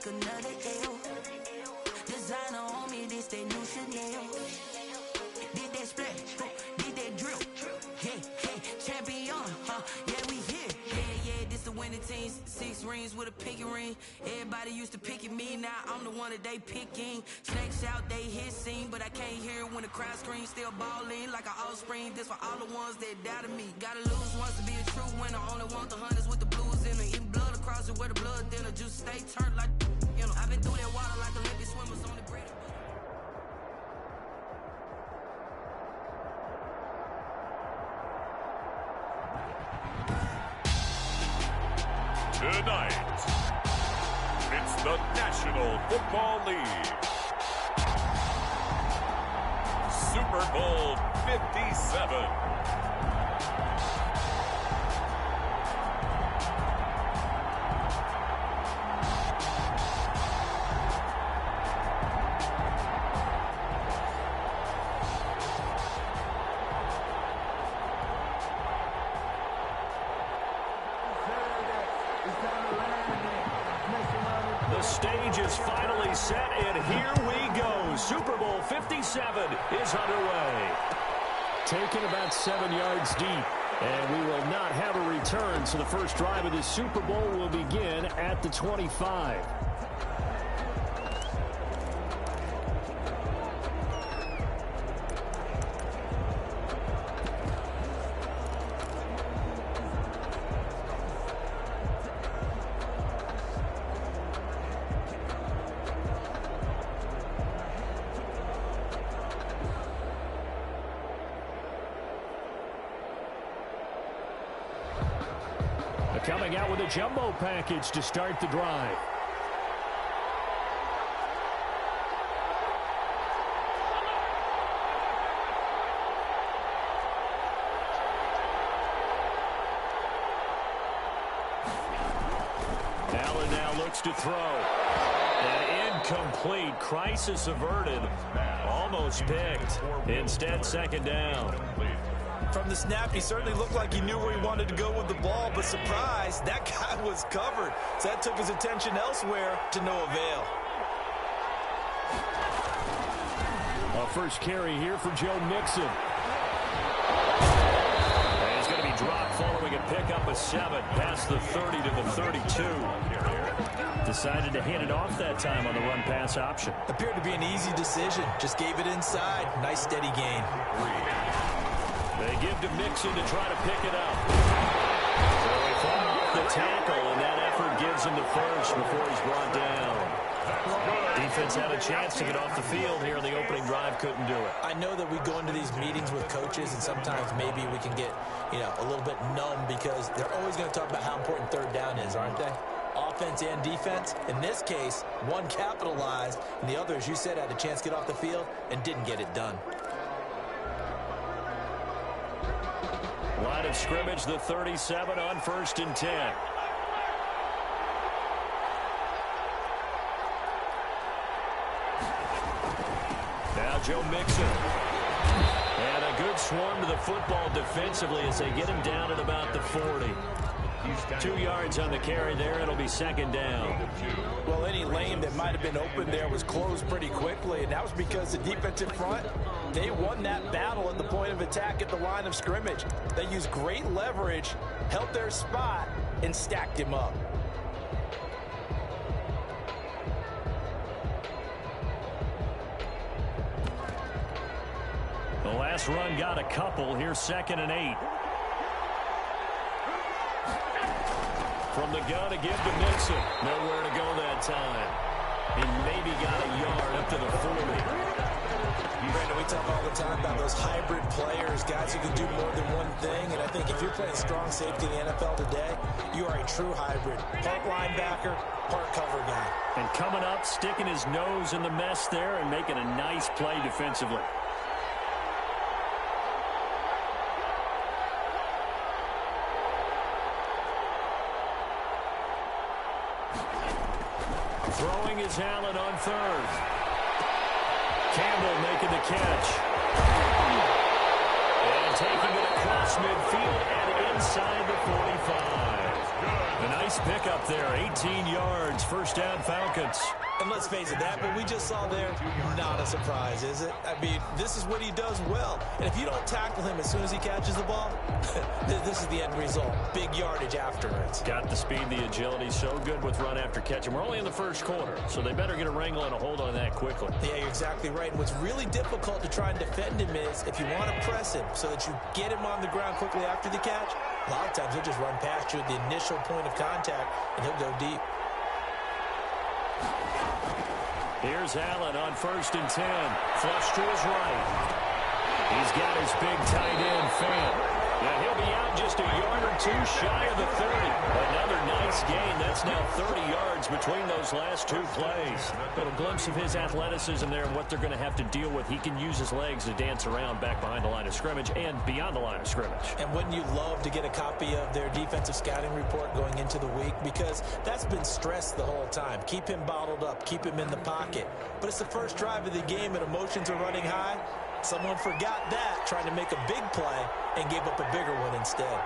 take another L. Designer on me, this they new Chanel. Did that splash, did that drill. Yeah, champion, yeah, we here. Yeah, this the winning team. 6 rings with a pinky ring. Everybody used to pick at me, now I'm the one that they picking. Snakes out, they hissing, but I can't hear it when the crowd screams. Still balling like an offspring. This for all the ones that doubted me. Gotta lose once to be a true winner. Only want the hunters with the blues in it. Eating blood across it where the blood thinner. Juice stay turned like, you know. I've been through that water like Olympic swimmers on the bread. Tonight, it's the National Football League. Super Bowl 57. The stage is finally set, and here we go. Super Bowl 57 is underway. Taken about 7 yards deep, and we will not have a return, so the first drive of the Super Bowl will begin at the 25. Coming out with a jumbo package to start the drive. Allen now looks to throw. And incomplete. Crisis averted. Almost picked. Instead, second down. From the snap, he certainly looked like he knew where he wanted to go with the ball, but surprise, that guy was covered. So that took his attention elsewhere to no avail. A first carry here for Joe Mixon. And he's going to be dropped following a pickup of 7 past the 30 to the 32. Decided to hand it off that time on the run-pass option. Appeared to be an easy decision. Just gave it inside. Nice steady gain. They give to Mixon to try to pick it up. So he fought off the tackle, and that effort gives him the first before he's brought down. Defense had a chance to get off the field here in the opening drive, couldn't do it. I know that we go into these meetings with coaches, and sometimes maybe we can get, a little bit numb because they're always going to talk about how important third down is, aren't they? Offense and defense. In this case, one capitalized, and the other, as you said, had a chance to get off the field and didn't get it done. Line of scrimmage, the 37 on 1st and 10. Now Joe Mixon. And a good swarm to the football defensively as they get him down at about the 40. 2 yards on the carry there. It'll be second down. Well, any lane that might have been open there was closed pretty quickly, and that was because the defensive front, they won that battle at the point of attack at the line of scrimmage. They used great leverage, held their spot, and stacked him up. The last run got a couple. Here's 2nd and 8. From the gun to give to Mixon. Nowhere to go that time. He maybe got a yard up to the 40. Brandon, we talk all the time about those hybrid players, guys who can do more than one thing. And I think if you're playing strong safety in the NFL today, you are a true hybrid. Part linebacker, part cover guy. And coming up, sticking his nose in the mess there and making a nice play defensively. Throwing is Allen on 3rd. Campbell making the catch. And taking it across midfield and inside the 45. A nice pickup there, 18 yards, first down Falcons. And let's face it, that what we just saw there, not a surprise, is it? I mean, this is what he does well. And if you don't tackle him as soon as he catches the ball, this is the end result. Big yardage afterwards. Got the speed, the agility, so good with run after catch. And we're only in the first quarter, so they better get a wrangle and a hold on that quickly. Yeah, you're exactly right. And what's really difficult to try and defend him is if you want to press him so that you get him on the ground quickly after the catch, a lot of times he'll just run past you at the initial point of contact, and he'll go deep. Here's Allen on 1st and 10. Flush to his right. He's got his big tight end, Fant. Now he'll be out just a yard or two shy of the 30. Another nice gain. That's now 30 yards between those last two plays. Got a glimpse of his athleticism there and what they're going to have to deal with. He can use his legs to dance around back behind the line of scrimmage and beyond the line of scrimmage. And wouldn't you love to get a copy of their defensive scouting report going into the week? Because that's been stressed the whole time. Keep him bottled up. Keep him in the pocket. But it's the first drive of the game and emotions are running high. Someone forgot that, trying to make a big play, and gave up a bigger one instead.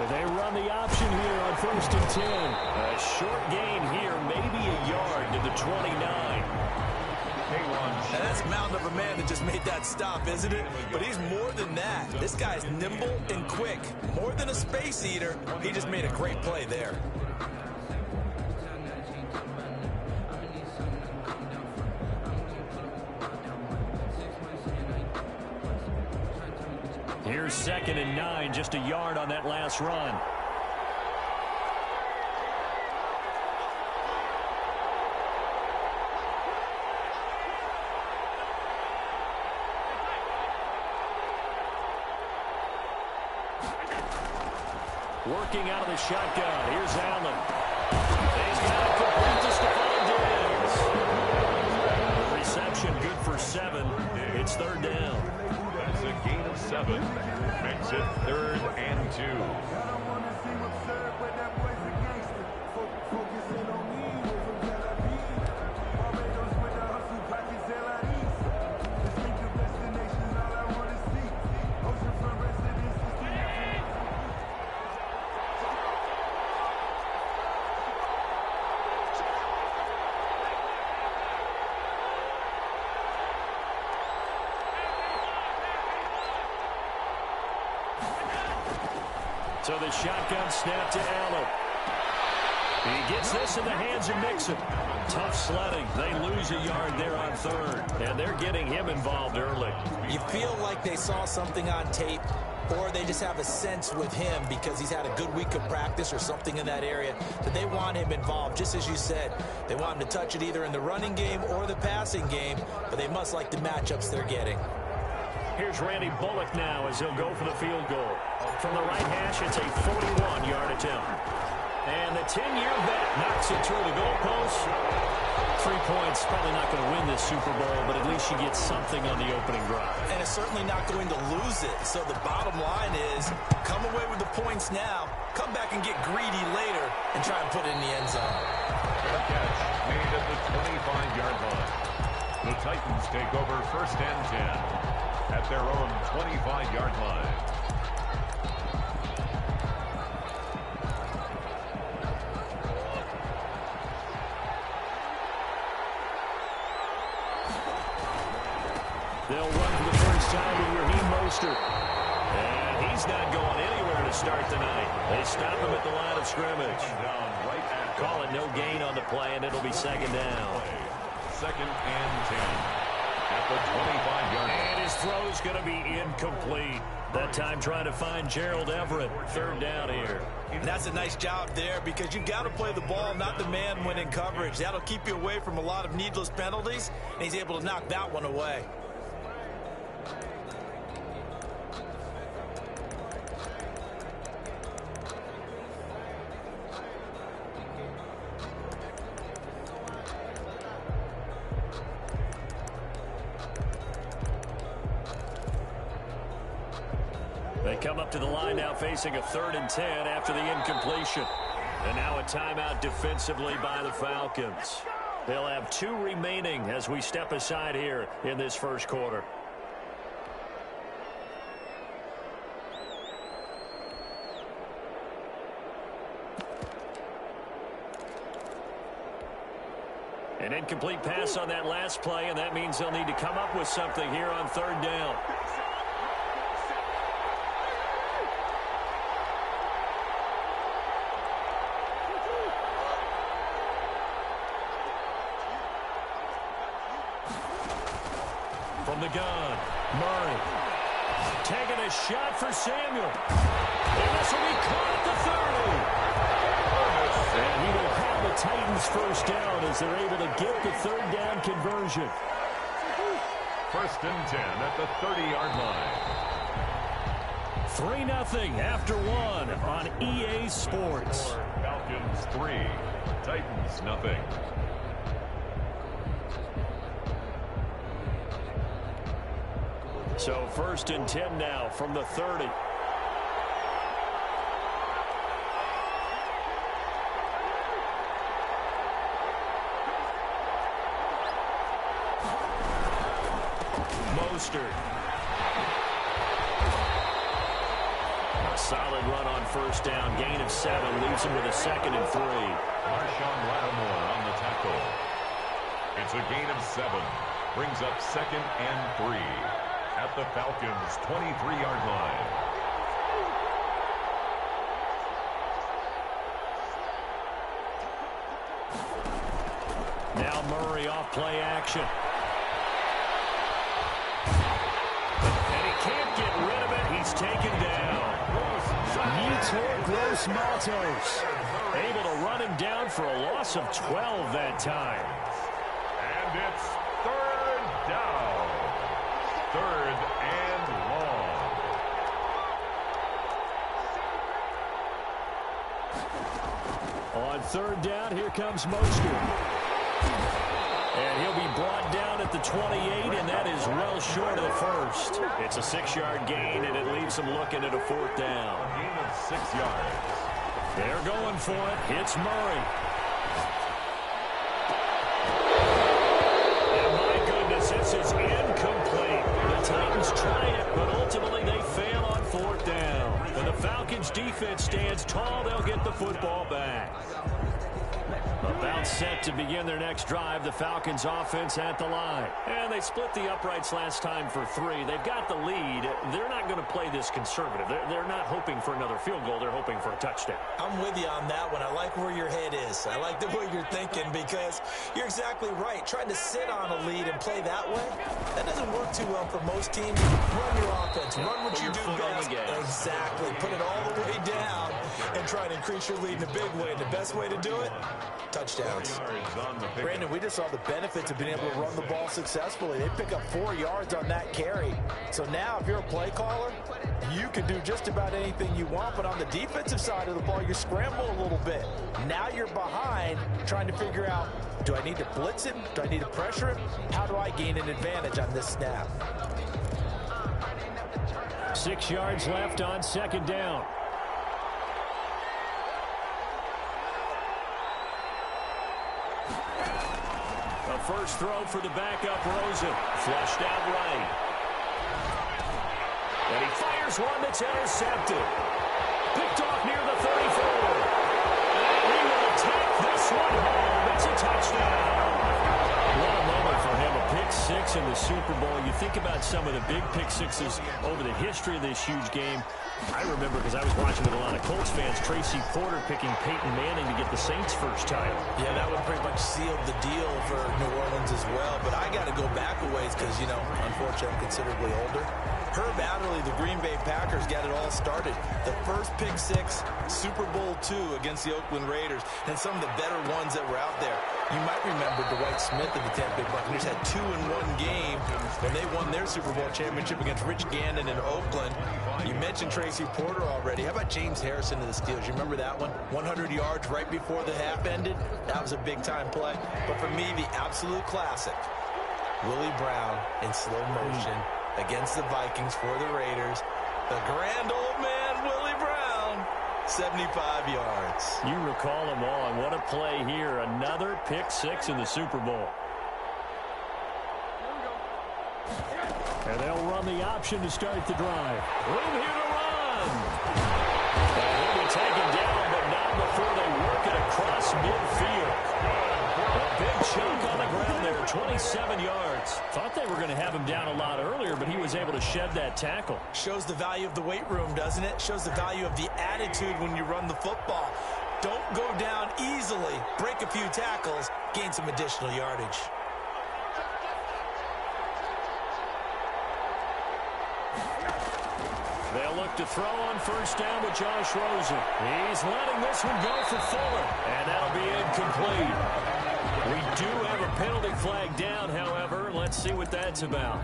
They run the option here on 1st and 10. A short gain here, maybe a yard to the 29. And that's a mountain of a man that just made that stop, isn't it? But he's more than that. This guy's nimble and quick. More than a space eater, he just made a great play there. Here's 2nd and 9, just a yard on that last run. Working out of the shotgun. Here's Allen. He's got it complete to Stephon Diggs. Reception good for 7. It's 3rd down. That's a gain of 7. Makes it 3rd and 2. So the shotgun snap to Allen. He gets this in the hands of Mixon. Tough sledding. They lose a yard there on 3rd. And they're getting him involved early. You feel like they saw something on tape, or they just have a sense with him because he's had a good week of practice or something in that area that they want him involved. Just as you said, they want him to touch it either in the running game or the passing game, but they must like the matchups they're getting. Here's Randy Bullock now as he'll go for the field goal. From the right hash, it's a 41-yard attempt. And the 10-year vet knocks it through the goalpost. 3 points, probably not going to win this Super Bowl, but at least you get something on the opening drive. And it's certainly not going to lose it. So the bottom line is, come away with the points now, come back and get greedy later, and try and put it in the end zone. The catch made at the 25-yard line. The Titans take over 1st and 10 at their own 25-yard line. They'll run for the first time with Raheem Mostert. And he's not going anywhere to start the night. They stop him at the line of scrimmage. Call it no gain on the play, and it'll be 2nd down. 2nd and 10. At the 25-yard line. And his throw's going to be incomplete. That time trying to find Gerald Everett. 3rd down here. And that's a nice job there because you've got to play the ball, not the man when in coverage. That'll keep you away from a lot of needless penalties, and he's able to knock that one away. They come up to the line now facing a 3rd and 10 after the incompletion. And now a timeout defensively by the Falcons. They'll have 2 remaining as we step aside here in this first quarter. An incomplete pass on that last play, and that means they'll need to come up with something here on third down. From the gun, Murray. Taking a shot for Samuel. And this will be caught at the 30. And he will have the Titans first down as they're able to get the third down conversion. First and 10 at the 30-yard line. 3-0 after one on EA Sports. Falcons 3, Titans nothing. So first and 10 now from the 30. Mostert. A solid run on first down. Gain of 7 leaves him with a 2nd and 3. Marshawn Lattimore on the tackle. It's a gain of 7. Brings up 2nd and 3. At the Falcons' 23-yard line. Now Murray off play action. And he can't get rid of it. He's taken down. Yetur Gross-Matos able to run him down for a loss of 12 that time. And it's third down. Third and long. On third down, here comes Mostert. And he'll be brought down at the 28, and that is well short of the first. It's a 6-yard gain, and it leaves him looking at a 4th down. Gain of 6 yards. They're going for it. It's Murray. And my goodness, this is incomplete. The Titans try it, but ultimately they fail on 4th down. When the Falcons defense stands tall, they'll get the football back. About set to begin their next drive, the Falcons offense at the line. And they split the uprights last time for 3. They've got the lead. They're not going to play this conservative. They're not hoping for another field goal. They're hoping for a touchdown. I'm with you on that one. I like where your head is. I like the way you're thinking because you're exactly right. Trying to sit on a lead and play that way, that doesn't work too well for most teams. Run your offense. Run what you do best. Exactly. Put it all the way down and try and increase your lead in a big way. And the best way to do it, touchdowns. Brandon, we just saw the benefits of being able to run the ball successfully. They pick up 4 yards on that carry. So now if you're a play caller, you can do just about anything you want. But on the defensive side of the ball, you scramble a little bit. Now you're behind trying to figure out, do I need to blitz him? Do I need to pressure him? How do I gain an advantage on this snap? 6 yards left on 2nd down. A first throw for the backup Rosen. Flushed out right. And he fires one that's intercepted. Picked off near the 34. And he will take this one home. It's a touchdown. What a moment for him. A pick 6 in the Super Bowl. You think about some of the big pick 6s over the history of this huge game. I remember, because I was watching with a lot of Colts fans, Tracy Porter picking Peyton Manning to get the Saints' first title. Yeah, that would pretty much seal the deal for New Orleans as well. But I got to go back a ways because, you know, unfortunately I'm considerably older. Herb Adderley, the Green Bay Packers, got it all started. The first pick 6, Super Bowl II against the Oakland Raiders, and some of the better ones that were out there. You might remember Dwight Smith of the Tampa Bay Buccaneers had 2 in one game when they won their Super Bowl championship against Rich Gannon in Oakland. You mentioned Tracy Porter already. How about James Harrison of the Steelers? You remember that one? 100 yards right before the half ended. That was a big-time play. But for me, the absolute classic, Willie Brown in slow motion against the Vikings for the Raiders. The grand old man, Willie Brown, 75 yards. You recall them all, and what a play here. Another pick 6 in the Super Bowl. And they'll run the option to start the drive. Room here to run. And he'll be taken down, but not before they work it across midfield. big chunk on the ground there, 27 yards. Thought they were going to have him down a lot earlier, but he was able to shed that tackle. Shows the value of the weight room, doesn't it? Shows the value of the attitude when you run the football. Don't go down easily. Break a few tackles, gain some additional yardage. They'll look to throw on first down with Josh Rosen. He's letting this one go for Fuller, and that'll be incomplete. We do have a penalty flag down, however. Let's see what that's about.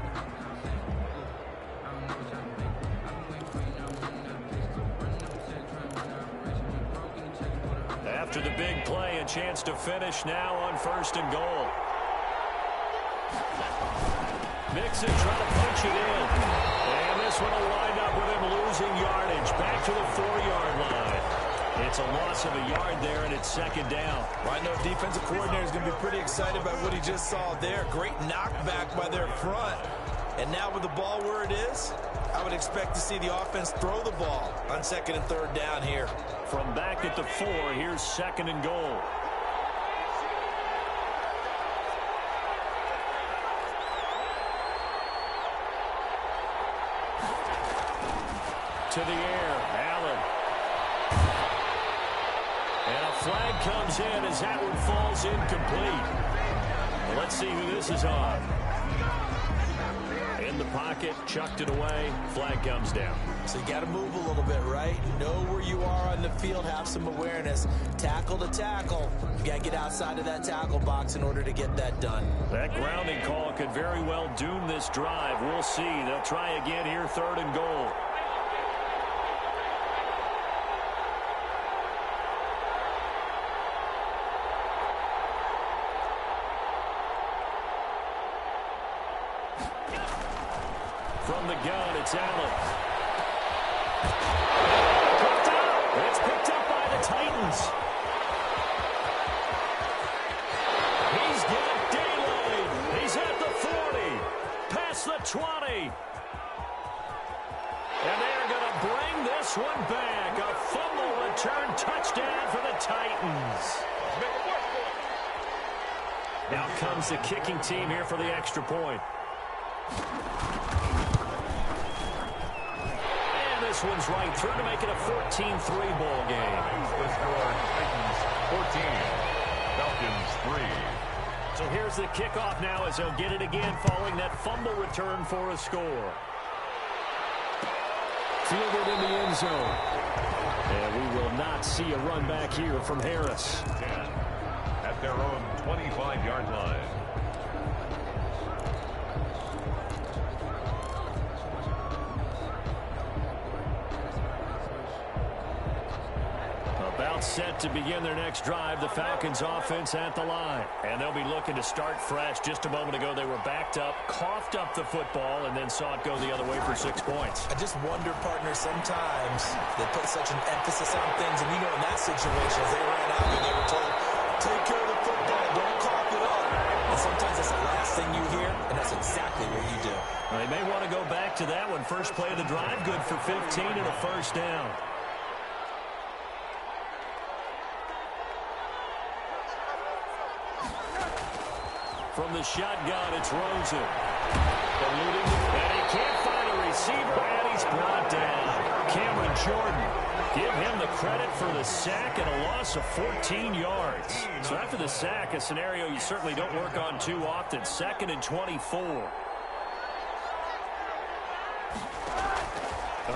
After the big play, a chance to finish now on first and goal. Mixon trying to punch it in. And this one will wind up with him losing yardage. Back to the 4-yard line. It's a loss of a yard there, and it's second down. Well, I know defensive coordinator is going to be pretty excited about what he just saw there. Great knockback by their front. And now with the ball where it is, I would expect to see the offense throw the ball on second and third down here. From back at the 4, here's second and goal. To the air, Allen. And a flag comes in as that one falls incomplete. Let's see who this is on. In the pocket, chucked it away, flag comes down. So you got to move a little bit, right? Know where you are on the field, have some awareness. Tackle to tackle. You got to get outside of that tackle box in order to get that done. That grounding call could very well doom this drive. We'll see. They'll try again here, third and goal. From the gun, it's Allen. It's picked up by the Titans. He's got daylight. He's at the 40. Past the 20. And they're going to bring this one back. A fumble return touchdown for the Titans. Now comes the kicking team here for the extra point. This one's right through to make it a 14-3 ball game. The score, Titans 14, Falcons 3. So here's the kickoff now as they'll get it again following that fumble return for a score. Fielded in the end zone. And we will not see a run back here from Harris. 10 at their own 25-yard line. About set to begin their next drive. The Falcons offense at the line. And they'll be looking to start fresh. Just a moment ago, they were backed up, coughed up the football, and then saw it go the other way for 6 points. I just wonder, partner, sometimes they put such an emphasis on things. And, you know, in that situation, as they ran out and they were told, take care of the football, don't cough it up. And sometimes that's the last thing you hear, and that's exactly what you do. Well, they may want to go back to that one. First play of the drive, good for 15 and a first down. From the shotgun, it's Rosen. Eluding, and he can't find a receiver, and he's brought down. Cameron Jordan, give him the credit for the sack and a loss of 14 yards. So after the sack, a scenario you certainly don't work on too often. Second and 24.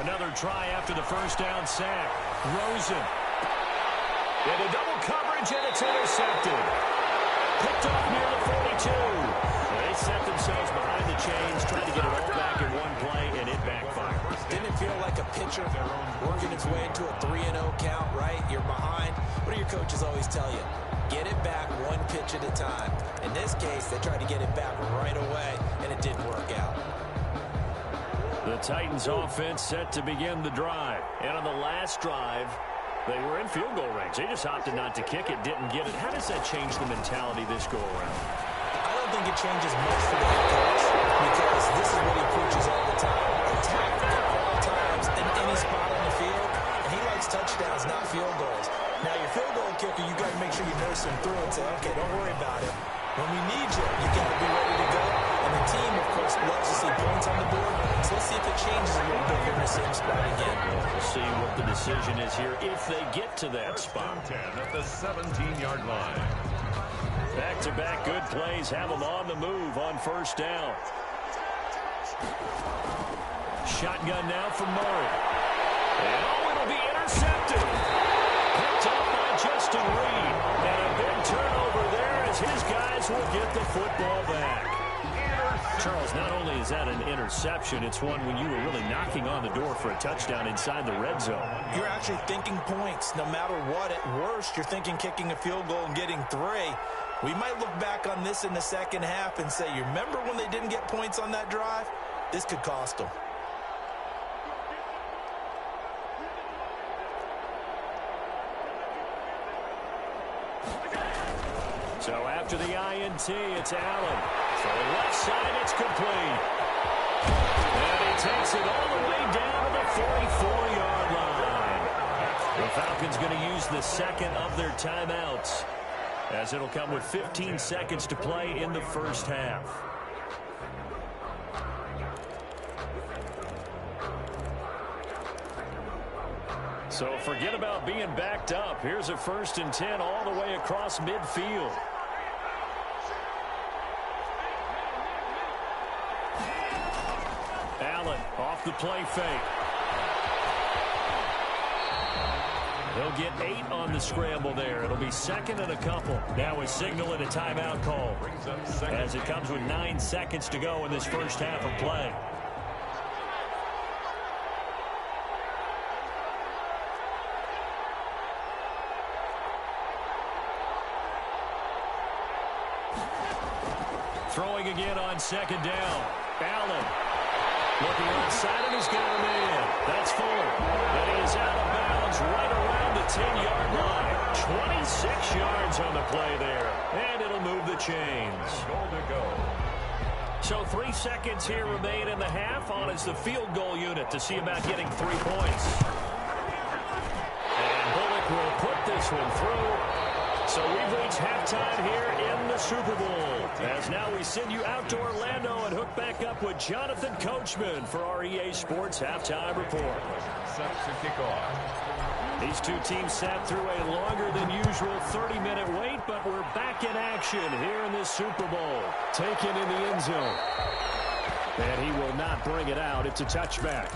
Another try after the first down sack. Rosen. Into double coverage, and it's intercepted. Picked off near the 42. They set themselves behind the chains, trying to get it all back in one play, and it backfired. Didn't it feel like a pitcher working its way into a 3-0 count, right? You're behind. What do your coaches always tell you? Get it back one pitch at a time. In this case, they tried to get it back right away, and it didn't work out. The Titans offense set to begin the drive. And on the last drive, they were in field goal range. They just opted not to kick it, didn't get it. How does that change the mentality this go-around? I don't think it changes much for the head coach because this is what he preaches all the time. Attack at all times in any spot on the field. And he likes touchdowns, not field goals. Now, your field goal kicker, you got to make sure you nurse him through and say, okay, don't worry about it. when we need you, you got to be ready to go. And the team, of course, loves to see points on the board. So let's see if it changes a little bit here in the same spot again. We'll see what the decision is here if they get to that spot. 10 at the 17-yard line. Back-to-back good plays have them on the move on first down. Shotgun now from Murray. And it'll be intercepted. Picked up by Justin Reed. And a big turnover there as his guys will get the football back. Charles, not only is that an interception, it's one when you were really knocking on the door for a touchdown inside the red zone. You're actually thinking points. No matter what, at worst, you're thinking kicking a field goal and getting 3. We might look back on this in the second half and say, you remember when they didn't get points on that drive? This could cost them. So after the INT, it's Allen. For the left side, it's complete. And he takes it all the way down to the 44-yard line. The Falcons going to use the second of their timeouts, as it'll come with 15 seconds to play in the first half. So forget about being backed up. Here's a 1st and 10 all the way across midfield. Allen off the play fake. He'll get 8 on the scramble there. It'll be second and a couple. Now we signal it a timeout call as it comes with 9 seconds to go in this first half of play. Throwing again on second down. Allen looking onside, and he's got a man. That's Fuller. And he is out of bounds right around the 10-yard line. 26 yards on the play there. And it'll move the chains. Goal to go. So 3 seconds here remain in the half on as the field goal unit to see about getting 3 points. And Bullock will put this one through. So we've reached halftime here in the Super Bowl. As now we send you out to Orlando and hook back up with Jonathan Coachman for our EA Sports Halftime Report. Set to kick off. These two teams sat through a longer than usual 30-minute wait, but we're back in action here in this Super Bowl. Taken in the end zone. And he will not bring it out. It's a touchback.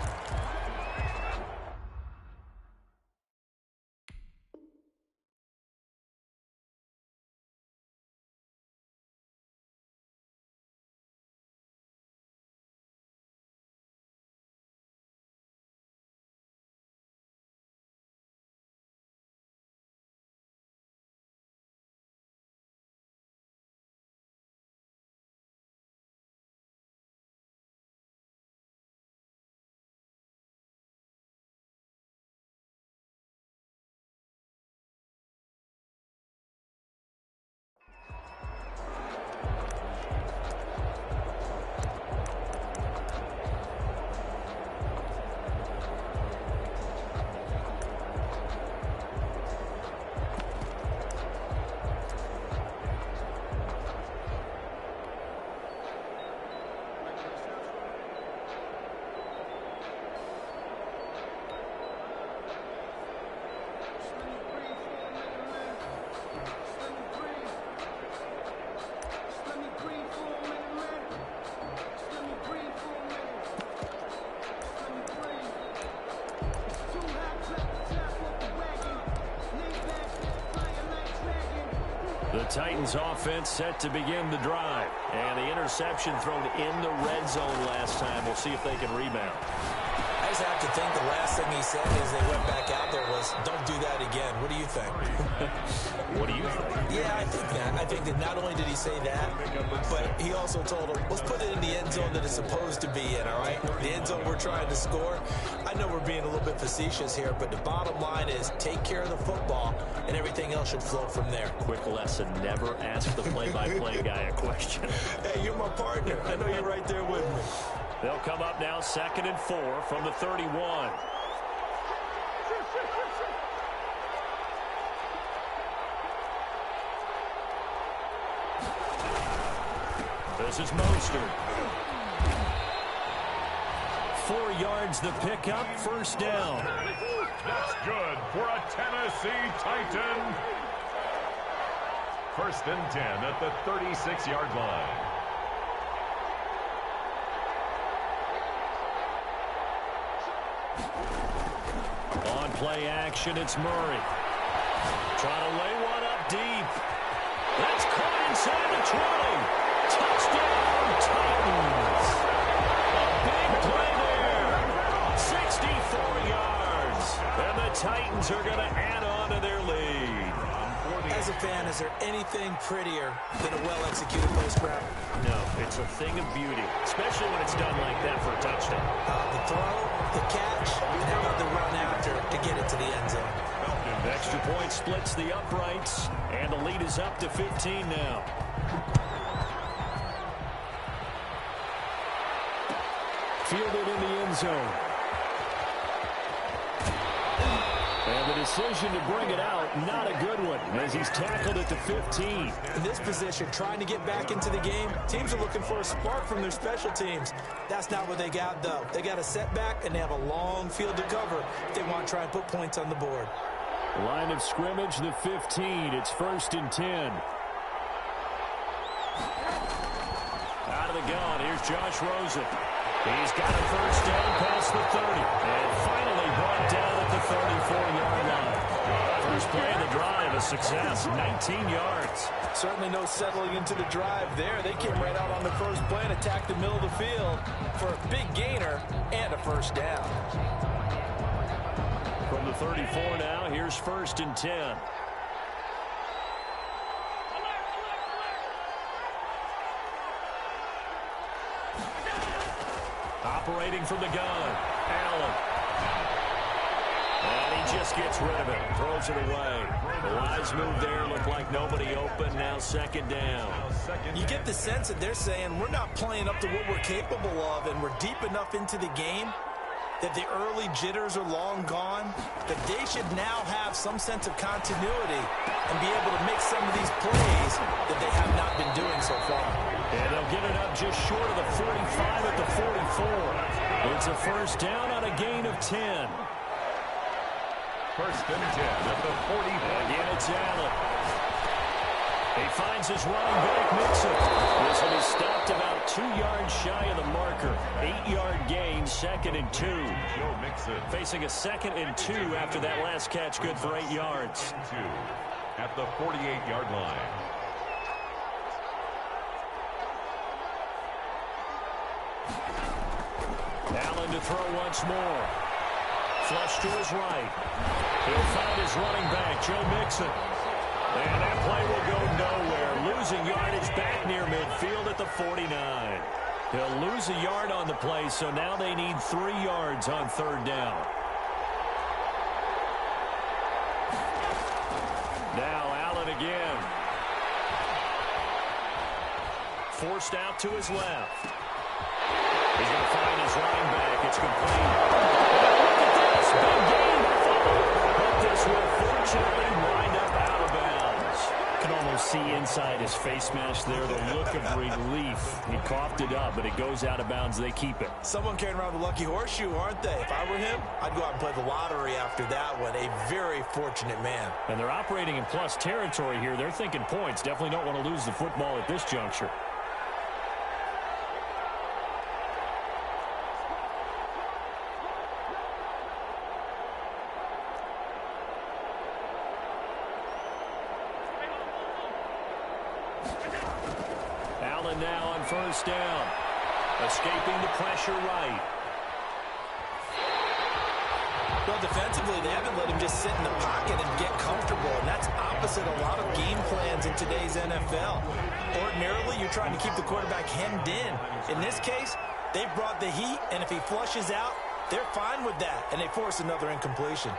The Titans offense set to begin the drive. And the interception thrown in the red zone last time. We'll see if they can rebound. I just have to think the last thing he said as they went back out there was, don't do that again. What do you think? What do you think? Yeah, I think that. I think that not only did he say that, but he also told them, let's put it in the end zone that it's supposed to be in, all right? The end zone we're trying to score. I know we're being a little bit facetious here, but the bottom line is take care of the football, and everything else should flow from there. Quick lesson, never ask the play-by-play guy a question. Hey, you're my partner. I know you're right there with me. They'll come up now 2nd and 4 from the 31. This is Mostert. 4 yards the pickup, first down. That's good for a Tennessee Titan. First and 10 at the 36-yard line. On play action, it's Murray. Trying to lay one up deep. That's caught inside the 20. Touchdown, Titans. A big play there. 64 yards. And the Titans are going to add on to their lead. As a fan, is there anything prettier than a well-executed post route? No, it's a thing of beauty, especially when it's done like that for a touchdown. The throw, the catch, and how about the run after to get it to the end zone? The extra point splits the uprights, and the lead is up to 15 now. Fielded in the end zone. And the decision to bring it out, not a good one, as he's tackled at the 15. In this position, trying to get back into the game, teams are looking for a spark from their special teams. That's not what they got, though. They got a setback, and they have a long field to cover if they want to try and put points on the board. Line of scrimmage, the 15. It's first and 10. Out of the gun, here's Josh Rosen. He's got a first down past the 30. And finally brought down at the 34-yard line. First play of the drive, a success, 19 yards. Certainly no settling into the drive there. They came right out on the first play and attacked the middle of the field for a big gainer and a first down. From the 34 now, here's first and 10. Operating from the gun, Allen. And he just gets rid of it, throws it away. The wise move there, looked like nobody open, now second down. You get the sense that they're saying we're not playing up to what we're capable of, and we're deep enough into the game that the early jitters are long gone, that they should now have some sense of continuity and be able to make some of these plays that they have not been doing so far. And they'll get it up just short of the 45 at the 44. It's a first down on a gain of 10. First and 10 at the 40. Again, it's Allen. He finds his running back, Mixon. This one is stopped about 2 yards shy of the marker. 8-yard gain, second and 2. Joe Mixon facing a second and 2 after that last catch, good for 8 yards. 2 at the 48-yard line. Allen to throw once more. Flush to his right. He'll find his running back, Joe Mixon. And that play will go nowhere. Losing yardage back near midfield at the 49. He'll lose a yard on the play, so now they need 3 yards on third down. Now Allen again. Forced out to his left. He's going to find his running back. It's complete. Oh, look at this. Big gain. But this will fortunately wind up out of bounds. You can almost see inside his face mask there the look of relief. He coughed it up, but it goes out of bounds. They keep it. Someone carrying around the lucky horseshoe, aren't they? If I were him, I'd go out and play the lottery after that one. A very fortunate man. And they're operating in plus territory here. They're thinking points. Definitely don't want to lose the football at this juncture. Allen now on first down. Escaping the pressure right. Well, defensively, they haven't let him just sit in the pocket and get comfortable, and that's opposite a lot of game plans in today's NFL. Ordinarily, you're trying to keep the quarterback hemmed in. In this case, they brought the heat, and if he flushes out, they're fine with that, and they force another incompletion.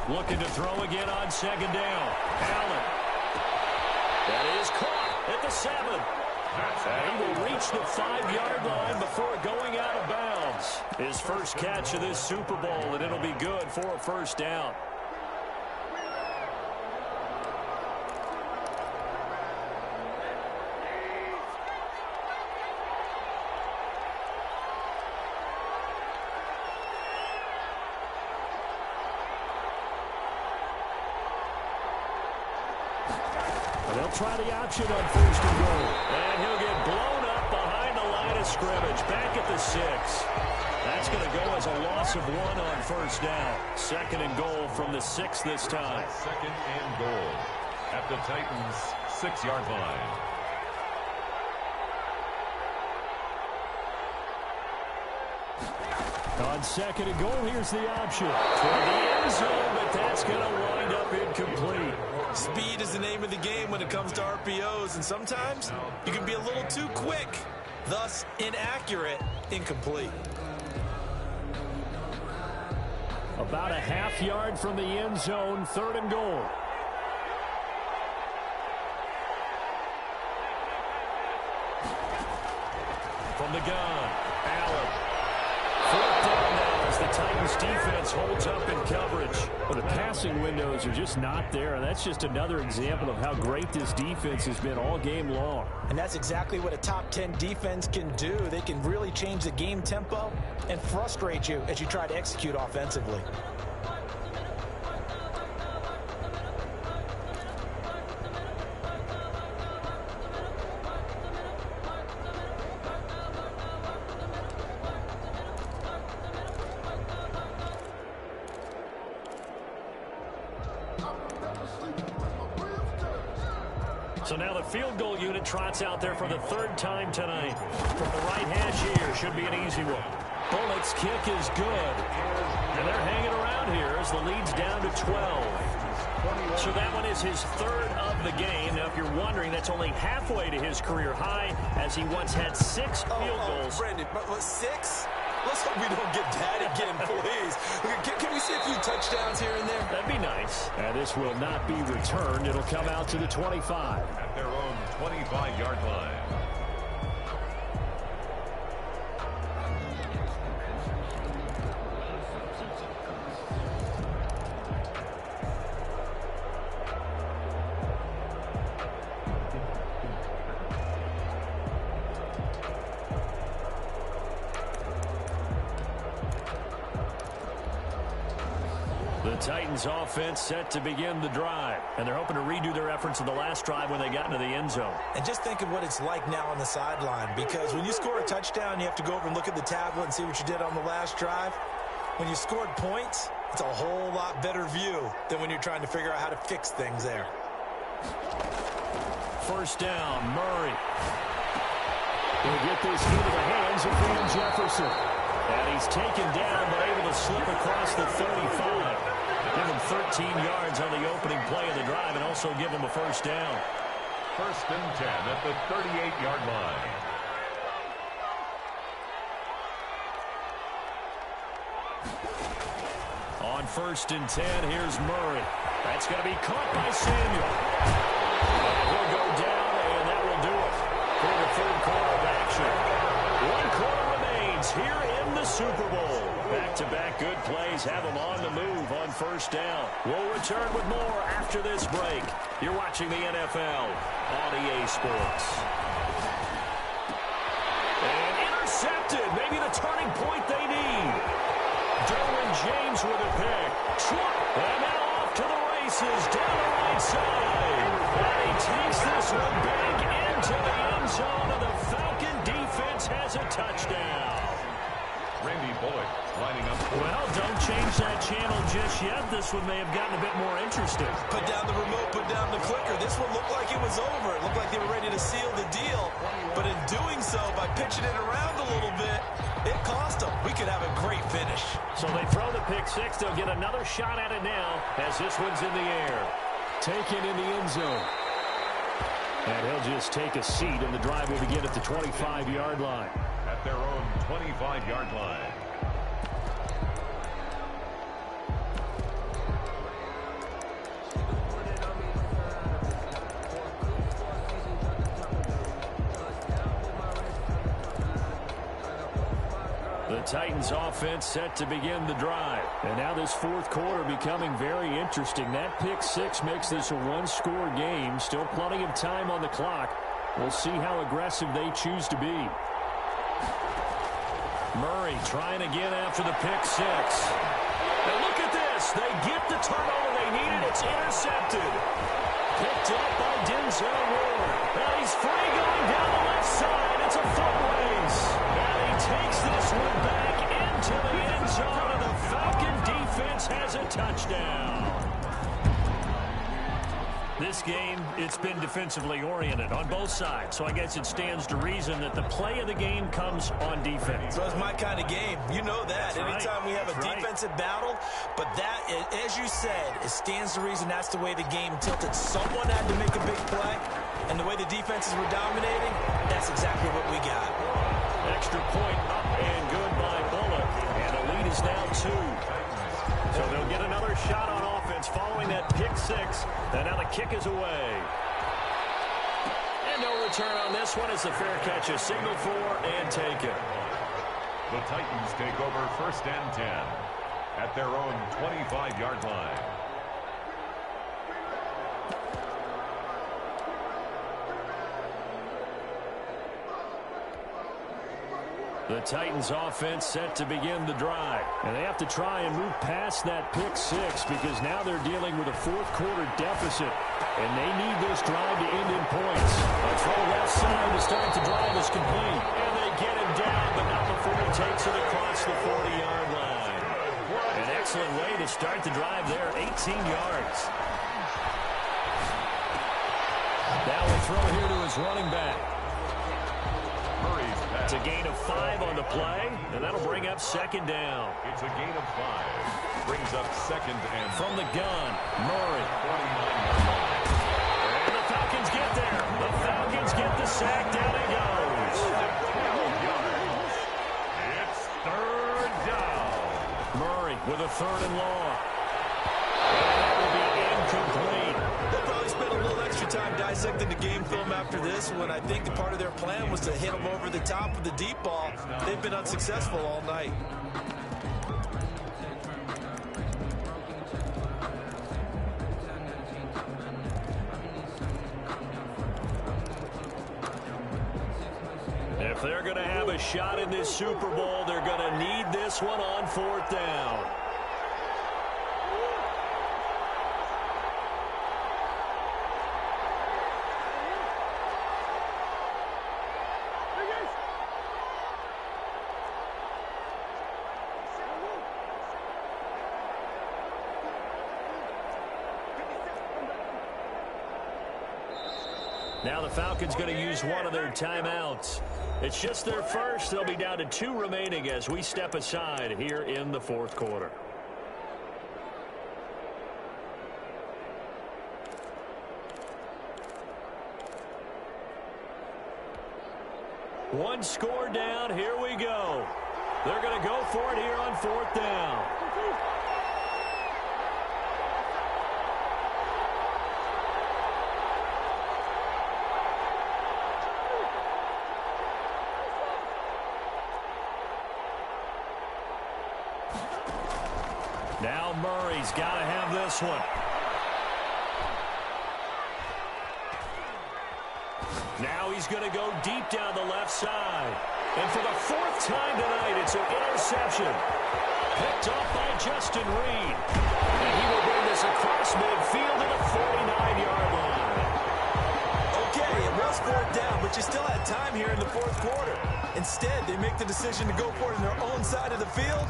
Looking to throw again on second down. Allen. That is caught at the 7. And he will reach the 5-yard line before going out of bounds. His first catch of this Super Bowl, and it'll be good for a first down. They'll try the option on 1st and goal. And he'll get blown up behind the line of scrimmage. Back at the 6. That's going to go as a loss of 1 on 1st down. 2nd and goal from the 6 this time. 2nd and goal at the Titans' 6-yard line. On 2nd and goal, here's the option. Toward the end zone, but that's going to wind up incomplete. Speed is the name of the game when it comes to RPOs, and sometimes you can be a little too quick, thus inaccurate, incomplete. About a half yard from the end zone, 3rd and goal. From the gun, Allen. 4th down now as the Titans defense holds up in coverage. Well, the passing windows are just not there, and that's just another example of how great this defense has been all game long. And that's exactly what a top 10 defense can do. They can really change the game tempo and frustrate you as you try to execute offensively. So now the field goal unit trots out there for the 3rd time tonight. From the right hash here, should be an easy one. Bullock's kick is good. And they're hanging around here as the lead's down to 12. So that one is his 3rd of the game. Now, if you're wondering, that's only halfway to his career high, as he once had 6 field goals. Brandon, but 6? Let's hope we don't get that again, please. Can we see a few touchdowns here and there? That'd be nice. And this will not be returned. It'll come out to the 25. At their own 25-yard line. The Titans offense set to begin the drive, and they're hoping to redo their efforts in the last drive when they got into the end zone. And just think of what it's like now on the sideline, because when you score a touchdown, you have to go over and look at the tablet and see what you did on the last drive. When you scored points, it's a whole lot better view than when you're trying to figure out how to fix things there. 1st down, Murray. He'll get this into the hands of Van Jefferson. And he's taken down, but able to slip across the 35. Give him 13 yards on the opening play of the drive and also give him a 1st down. 1st and 10 at the 38-yard line. On 1st and 10, here's Murray. That's going to be caught by Samuel. He'll go down, and that will do it for the 3rd quarter of action. 1 quarter remains here in the Super Bowl. Back-to-back good plays have them on the move on 1st down. We'll return with more after this break. You're watching the NFL on EA Sports. And intercepted. Maybe the turning point they need. Derwin James with a pick. And now off to the races down the right side. And he takes this one back into the end zone, and the Falcon defense has a touchdown. Randy Bullock lining up. Well, don't change that channel just yet. This one may have gotten a bit more interesting. Put down the remote, put down the clicker. This one looked like it was over. It looked like they were ready to seal the deal. But in doing so, by pitching it around a little bit, it cost them. We could have a great finish. So they throw the pick 6. They'll get another shot at it now as this one's in the air. Taken in the end zone. And he'll just take a seat, and the drive will begin at the 25-yard line. At their own 25-yard line. The Titans offense set to begin the drive. And now this 4th quarter becoming very interesting. That pick 6 makes this a 1-score game. Still plenty of time on the clock. We'll see how aggressive they choose to be. Murray trying again after the pick 6. And look at this. They get the turnover they needed. It's intercepted. Picked up by Denzel Ward. And he's free going down the left side. It's a foot race. And he takes this one back into the end zone, and the Falcon defense has a touchdown. This game, it's been defensively oriented on both sides, so I guess it stands to reason that the play of the game comes on defense. So it's my kind of game. You know that. Anytime we have a defensive battle, but that, as you said, it stands to reason that's the way the game tilted. Someone had to make a big play, and the way the defenses were dominating, that's exactly what we got. Extra point up and good by Bullock, and the lead is now 2. So they'll get another shot on offense following that pick 6. And now the kick is away. And no return on this one. It's a fair catch, a signal for and taken. The Titans take over 1st and 10 at their own 25-yard line. The Titans offense set to begin the drive. And they have to try and move past that pick 6 because now they're dealing with a fourth quarter deficit. And they need this drive to end in points. A throw left side to start the drive is complete. And they get him down, but not before he takes it across the 40-yard line. An excellent way to start the drive there, 18 yards. Now a throw here to his running back. It's a gain of 5 on the play, and that'll bring up 2nd down. It's a gain of 5. Brings up 2nd and... From the gun, Murray. 49-yard line. And the Falcons get there. The Falcons get the sack. Down he goes. 12 yards. It's 3rd down. Murray with a 3rd and long. And that will be incomplete. They'll probably spend a little extra time dissecting the game film after this when I think part of their plan was to hit them over the top of the deep ball. They've been unsuccessful all night. If they're going to have a shot in this Super Bowl, they're going to need this one on 4th down. Now the Falcons going to use one of their timeouts. It's just their first. They'll be down to 2 remaining as we step aside here in the 4th quarter. One score down. Here we go. They're going to go for it here on 4th down. Now Murray's got to have this one. Now he's going to go deep down the left side. And for the 4th time tonight, it's an interception. Picked up by Justin Reed. And he will bring this across midfield to the 49-yard line. Okay, it was 4th down, but you still had time here in the 4th quarter. Instead, they make the decision to go for it on their own side of the field.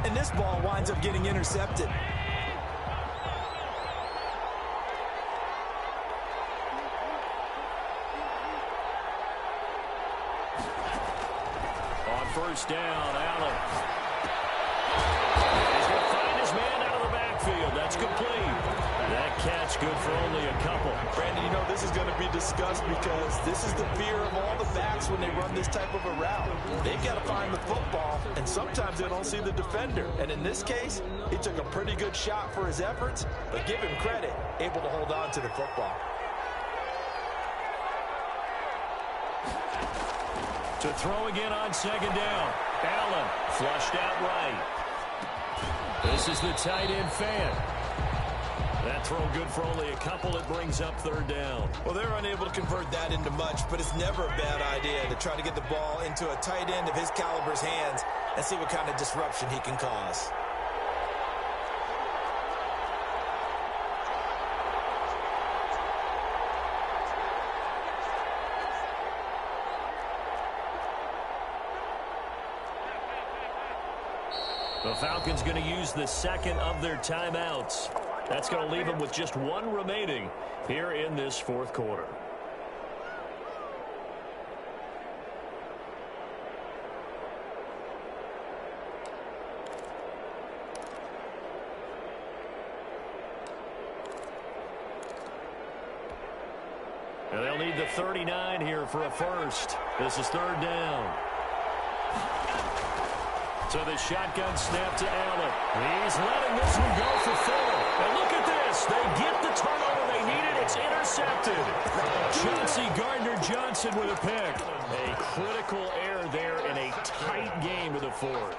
And this ball winds up getting intercepted. On 1st down, Allen. He's going to find his man out of the backfield. That's complete. That catch good for only a couple. Brandon, you know this is going to be discussed because this is the fear of all the backs when they run this type of a route. They've got to find the football, and sometimes they don't see the defender. And in this case, he took a pretty good shot for his efforts, but give him credit, able to hold on to the football. To throw again on 2nd down. Allen flushed out right. This is the tight end fan. That throw good for only a couple. It brings up 3rd down. Well, they're unable to convert that into much, but it's never a bad idea to try to get the ball into a tight end of his caliber's hands and see what kind of disruption he can cause. The Falcons going to use the second of their timeouts. That's going to leave them with just one remaining here in this fourth quarter. And they'll need the 39 here for a first. This is third down. So the shotgun snap to Allen. He's letting this one go for 4. And look at this. They get the turnover they needed. It's intercepted. Chauncey Gardner-Johnson with a pick. A critical error there in a tight game to the fourth.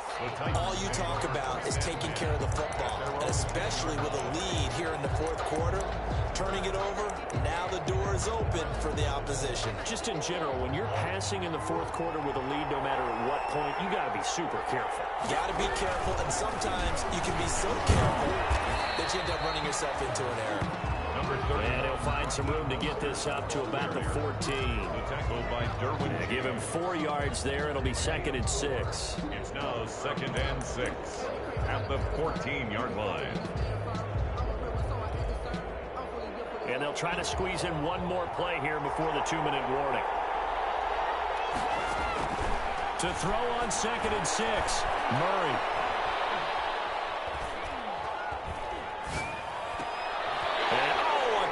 All you talk about is taking care of the football, and especially with a lead here in the fourth quarter. Turning it over, now the door is open for the opposition. Just in general, when you're passing in the fourth quarter with a lead, no matter at what point, you got to be super careful. Got to be careful, and sometimes you can be so careful that you end up running yourself into an error. And he'll find some room to get this up to about the 14. The tackle by Derwin. And give him 4 yards there. It'll be 2nd and 6. It's now 2nd and 6 at the 14-yard line. And they'll try to squeeze in one more play here before the 2-minute warning. To throw on 2nd and 6, Murray.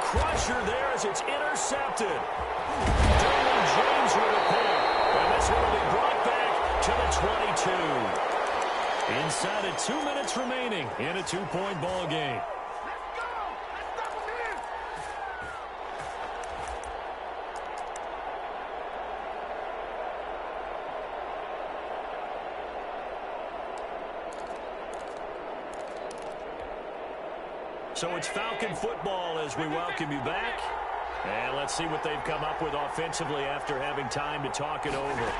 Crusher there as it's intercepted. Derwin James with a pick. And this one will be brought back to the 22. Inside of 2 minutes remaining in a 2-point ball game. So it's Falcon football as we welcome you back. And let's see what they've come up with offensively after having time to talk it over.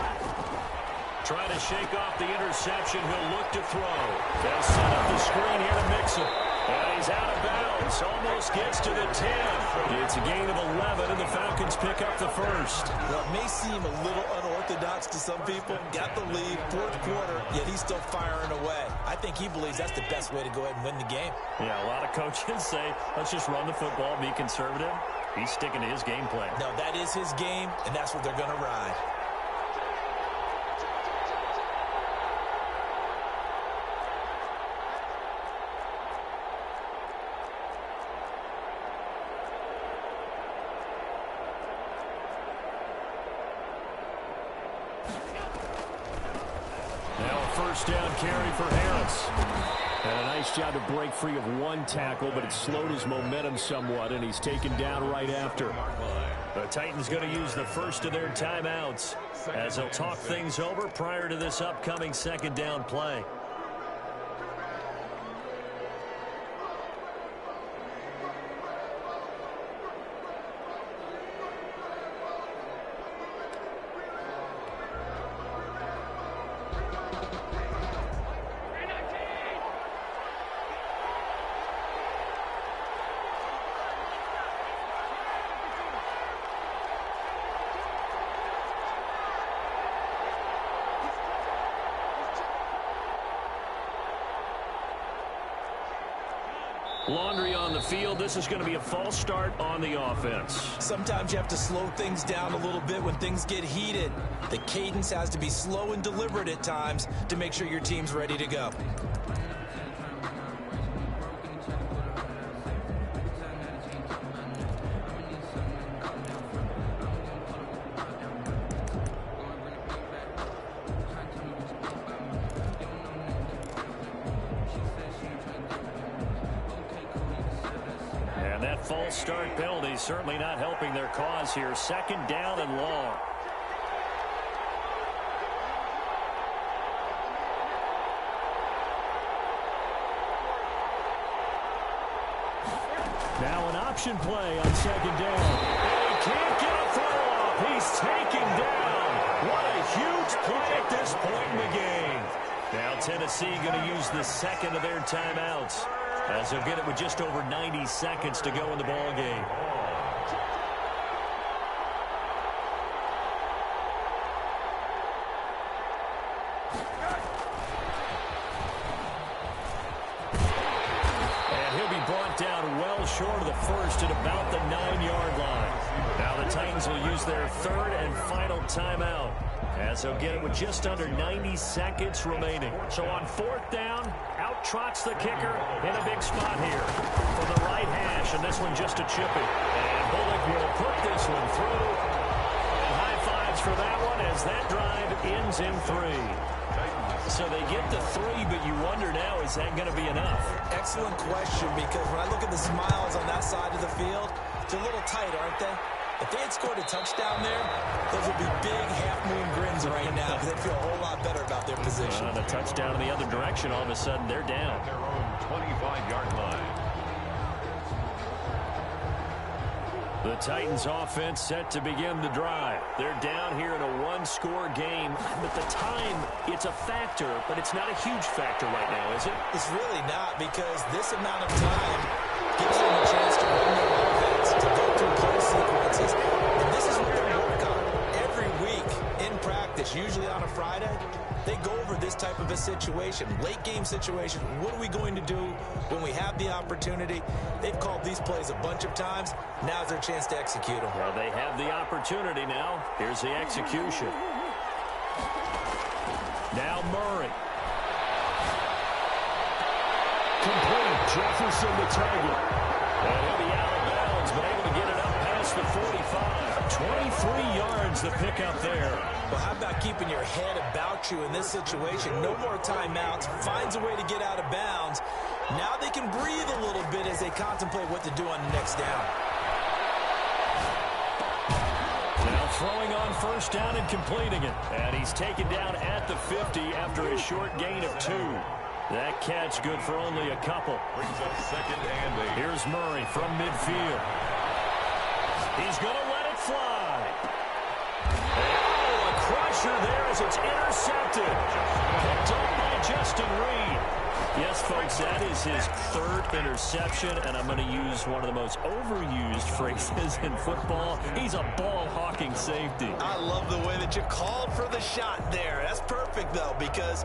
Trying to shake off the interception. He'll look to throw. They'll set up the screen here to mix it. And he's out of bounds. Almost gets to the 10. It's a gain of 11, and the Falcons pick up the first. Well, it may seem a little unorthodox to some people. Got the lead, fourth quarter, yet he's still firing away. I think he believes that's the best way to go ahead and win the game. Yeah, a lot of coaches say, let's just run the football, be conservative. He's sticking to his game plan. No, that is his game, and that's what they're going to ride. First down carry for Harris. And a nice job to break free of one tackle, but it slowed his momentum somewhat, and he's taken down right after. The Titans going to use the first of their timeouts as they'll talk things over prior to this upcoming second down play. Laundry on the field. This is going to be a false start on the offense. Sometimes you have to slow things down a little bit when things get heated. The cadence has to be slow and deliberate at times to make sure your team's ready to go. False start penalty certainly not helping their cause here. Second down and long. Now an option play on second down. And he can't get a throw off. He's taken down. What a huge play at this point in the game. Now Tennessee going to use the second of their timeouts, as they'll get it with just over 90 seconds to go in the ball game. down well short of the first at about the 9-yard line. Now the Titans will use their third and final timeout, as they'll get it with just under 90 seconds remaining. So on fourth down, out trots the kicker in a big spot here for the right hash, and this one just a chippy. And Bullock will put this one through. And high fives for that one as that drive ends in 3. So they get to 3, but you wonder now, is that going to be enough? Excellent question, because when I look at the smiles on that side of the field, they're a little tight, aren't they? If they had scored a touchdown there, those would be big half-moon grins right now because they'd feel a whole lot better about their position. And a touchdown in the other direction, all of a sudden they're down. Their own 25-yard line. The Titans offense set to begin the drive. They're down here in a one-score game, but the time, it's a factor, but it's not a huge factor right now, is it? It's really not, because this amount of time gives them a chance to run their offense, to go through play sequences, and this is what they work on every week in practice, usually on a Friday. They go over this type of a situation, late-game situation. What are we going to do when we have the opportunity? They've called these plays a bunch of times. Now's their chance to execute them. Well, they have the opportunity now. Here's the execution. Now Murray. Complete. Jefferson the target. And he'll be out of bounds, but able to get it up past the 45. 23 yards the pickup there. Well, how about keeping your head about you in this situation? No more timeouts. Finds a way to get out of bounds. Now they can breathe a little bit as they contemplate what to do on the next down. Now throwing on first down and completing it. And he's taken down at the 50 after a short gain of 2. That catch good for only a couple. Brings up second and 8. Here's Murray from midfield. He's going to let it fly. Oh, a crusher there as it's intercepted. Picked up by Justin Reed. Yes, folks, that is his third interception, and I'm going to use one of the most overused phrases in football. He's a ball-hawking safety. I love the way that you called for the shot there. That's perfect, though, because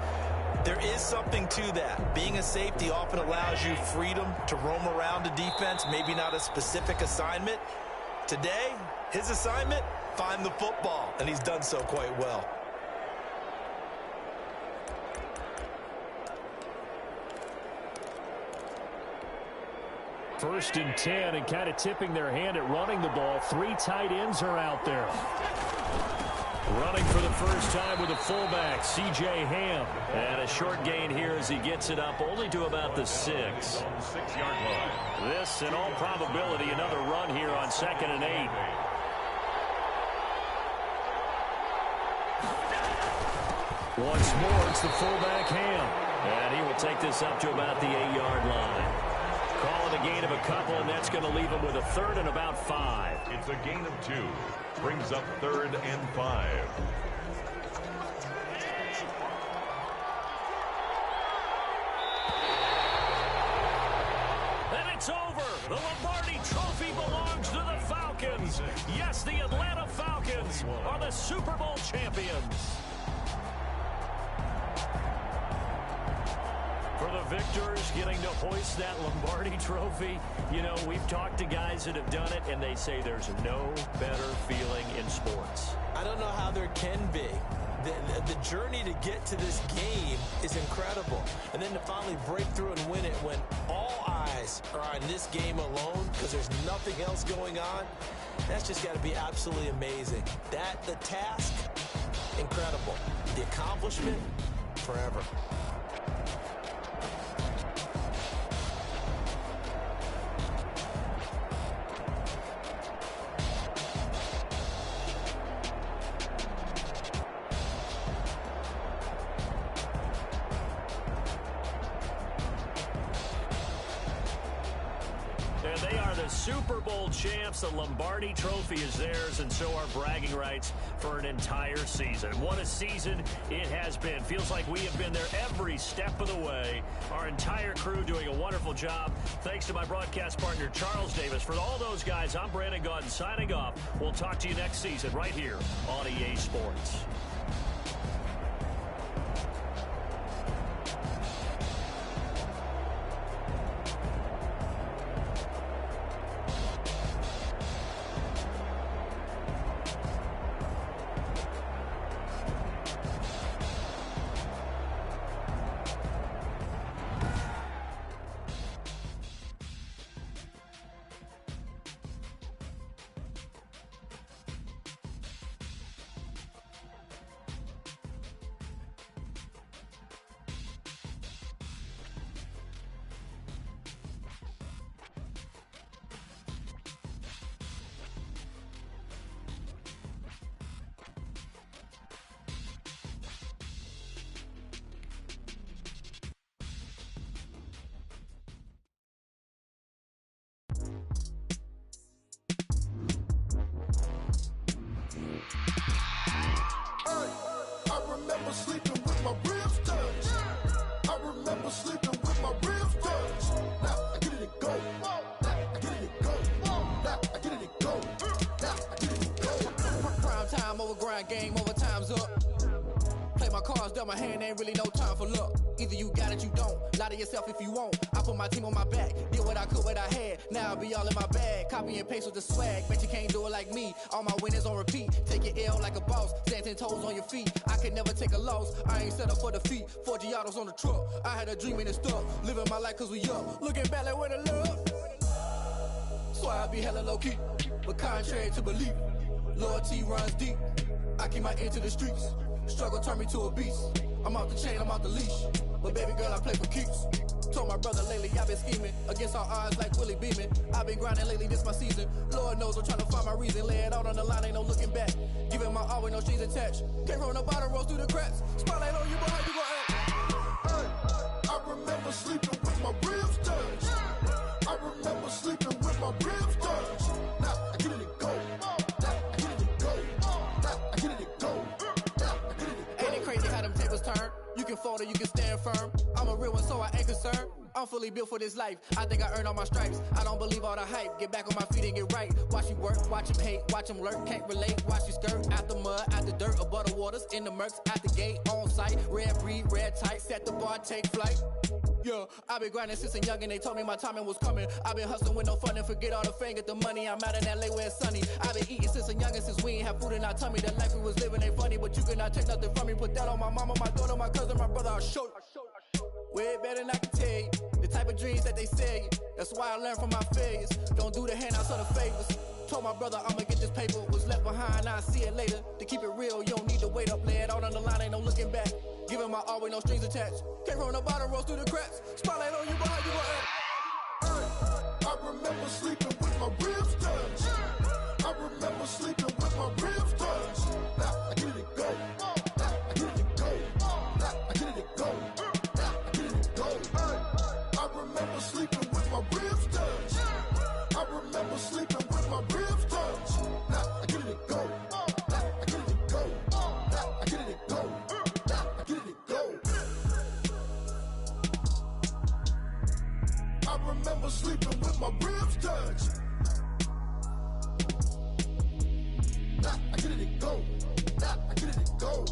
there is something to that. Being a safety often allows you freedom to roam around a defense, maybe not a specific assignment. Today, his assignment, find the football, and he's done so quite well. First and 10, and kind of tipping their hand at running the ball. 3 tight ends are out there. Running for the first time with a fullback, C.J. Ham. And a short gain here as he gets it up only to about the 6. 6-yard line. This, in all probability, another run here on 2nd and 8. Once more, it's the fullback Ham. And he will take this up to about the 8-yard line. Call it a gain of a couple, and that's going to leave him with a 3rd and about 5. It's a gain of 2. Brings up 3rd and 5. And it's over. The Lombardi Trophy belongs to the Falcons. Yes, the Atlanta Falcons are the Super Bowl champions. For the victors, getting to hoist that Lombardi Trophy, you know, we've talked to guys that have done it, and they say there's no better feeling in sports. I don't know how there can be. The journey to get to this game is incredible. And then to finally break through and win it when all eyes are on this game alone because there's nothing else going on, that's just got to be absolutely amazing. The task, incredible. The accomplishment, forever. Super Bowl champs. The Lombardi Trophy is theirs, and so are bragging rights for an entire season. What a season it has been. Feels like we have been there every step of the way. Our entire crew doing a wonderful job. Thanks to my broadcast partner, Charles Davis. For all those guys, I'm Brandon Gaudin signing off. We'll talk to you next season right here on EA Sports. grind game, overtime's up. Play my cards, dealt my hand, ain't really no time for luck. Either you got it, you don't. Lie to yourself if you won't. I put my team on my back, did what I could, what I had. Now I be all in my bag, copy and paste with the swag. Bet you can't do it like me. All my winners on repeat. Take your L like a boss, stand 10 toes on your feet. I can never take a loss. I ain't set up for defeat. 4 Giottos on the truck. I had a dream and it stuck. Living my life cause we up. Looking back like where the love. So I be hella low key, but contrary to belief, loyalty runs deep. I keep my ear to the streets. Struggle turned me to a beast. I'm off the chain, I'm off the leash. But baby girl, I play for keeps. Told my brother lately, I've been scheming against all odds like Willie Beeman. I've been grinding lately, this my season. Lord knows I'm trying to find my reason. Lay it out on the line, ain't no looking back. Giving my all with no strings attached. Came from the bottom, rose through the cracks. Spotlight on you, boy, how you gon' act? Hey, I remember sleeping with my ribs touched. I remember sleeping with my ribs touched. Now I get it to go. Now I get it to go. Now I get it to go. Now I get it to go. Ain't it crazy how them tables turn? You can fold or you can stand firm. I'm a real one, so I ain't concerned. I'm fully built for this life. I think I earned all my stripes. I don't believe all the hype. Get back on my feet and get right. Watch you work, watch him hate, watch him lurk. Can't relate, watch you skirt. Out the mud, out the dirt, above the waters, in the murks, out the gate, on site. Red breed, red tight, set the bar, take flight. Yeah, I been grinding since a young and they told me my timing was coming. I been hustling with no fun and forget all the fame, get the money. I'm out in LA where it's sunny. I been eating since a young and since we ain't have food in our tummy. The life we was living ain't funny, but you cannot take nothing from me. Put that on my mama, my daughter, my cousin, my brother, I'll show you. Way better than I can tell you. The type of dreams that they sell you. That's why I learned from my failures. Don't do the handouts or the favors. Told my brother I'ma get this paper. Was left behind, I'll see it later. To keep it real, you don't need to wait up. Lay it out on the line, ain't no looking back. Giving my all with no strings attached. Came from the bottom, rose through the cracks. Spotlight on you, boy, how you gon' act? Hey, I remember sleeping with my ribs touched. I remember sleeping with my ribs touched. Now I get it to go. Now I get it to go. Now I get it to go. Now I get it to go. Hey, I remember sleeping with my ribs touched. I remember sleeping with my ribs touched. Now I get it to go. Now I get it to go. Now I get it to go. Now I get it to go. I remember sleeping with my ribs touched. Now I get it to go. Now I get it to go.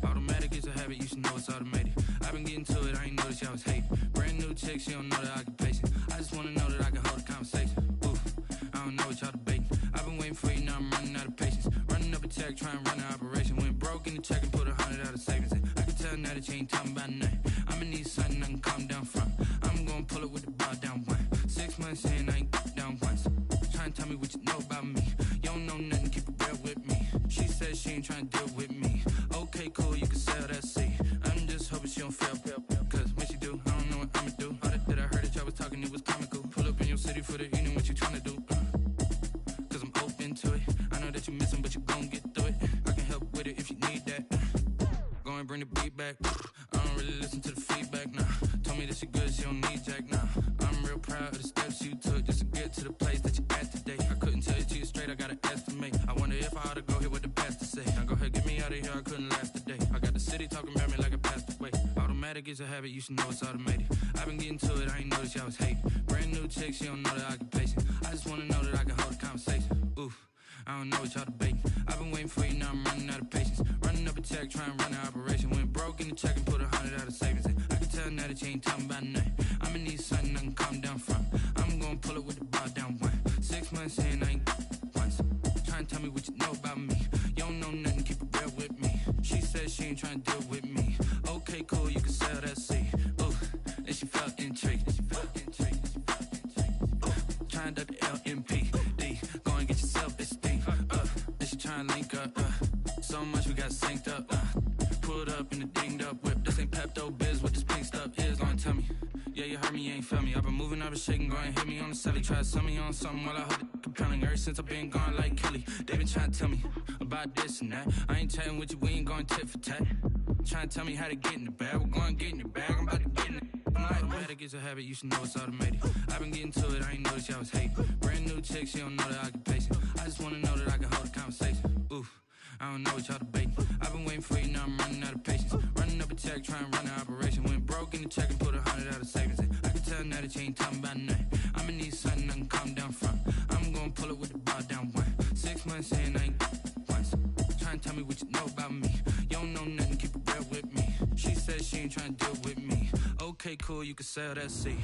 Automatic is a habit, you should know it's automated. I've been getting to it, I ain't noticed y'all was hating. Brand new chick, she don't know the occupation. I just wanna know that I can hold a conversation. Oof, I don't know what y'all debating. I've been waiting for you, now I'm running out of patience. Running up a check, trying to run an operation. Went broke in the check and put 100 out of savings in. I can tell now that you ain't talking about nothing. I'ma need something I can calm down from. I'm gonna pull it with the bar down one. 6 months in, I ain't down once. Trying to tell me what you know about me. You don't know nothing, keep it real with me. She said she ain't trying to deal with me. Okay, cool, you can sell that seat. I'm just hoping she don't fail. Cause when she do, I don't know what I'ma do. All that I heard that y'all was talking, it was comical. Pull up in your city for the evening, what you trying to do? Cause I'm open to it. I know that you missing, but you gon' get through it. I can help with it if you need that. Go and bring the beat back. I don't really listen to the feedback, nah. Told me that she good, she don't need jack, nah. I'm real proud of the steps you took just to get to the place that you at today. I couldn't tell you to you straight, I gotta estimate. I wonder if I ought to go here what the pastor say. Now go ahead, get me out of here, I couldn't last a day. I got the city talking about me like I passed away. Automatic is a habit, you should know it's automated. I've been getting to it, I ain't noticed y'all was hating. Brand new chick, she don't know the occupation. I just wanna know that I can hold a conversation. Oof, I don't know what y'all debating. I've been waiting for you, now I'm running out of patience. Running up a check, trying to run an operation. Went broke in the check and put 100 out of savings in. I can tell now that you ain't talking about nothing. I'ma need something I can calm down from. I'm gonna pull it with the bar down one. 6 months in, I ain't once. Trying to tell me what you know about me. You don't know nothing, keep it real with me. She said she ain't trying to deal with me. Okay, cool, you can sell that seat. Ooh, and she felt intrigued. Trying to duck the LMPD. Go and get your self-esteem. And she trying to link up. So much we got synced up. Pulled up in the dinged up whip. This ain't Pepto-Biz, what this pink stuff is. Go and tell me. Yeah, you heard me, you ain't felt me. I've been moving, I've been shaking. Go and hit me on the celly. Try to sell me on something while I hold it compelling. Ever since I've been gone like Kelly. They been trying to tell me about this and that. I ain't chatting with you, we ain't going tit for tat. Trying to tell me how to get in the bag. We're going to get in the bag, I'm about to get in it. Automatic is a habit, you should know it's automated. I've been getting to it, I ain't noticed y'all was hating. Brand new chick, she don't know that I can pace it. I just wanna know that I can hold a conversation. Oof, I don't know what y'all debating. I've been waiting for you, now I'm running out of patience. Running up a check, trying to run an operation. Went broke in the check and put 100 out of savings in. I can tell now that you ain't talking about nothing. I'ma need something I can calm down from. I'm gonna pull it with the bar down one. 6 months in, I ain't once. Trying to tell me what you know about me. You don't know nothing, keep it real with me. She said she ain't trying to deal with me. Okay, cool, you can sell that seat.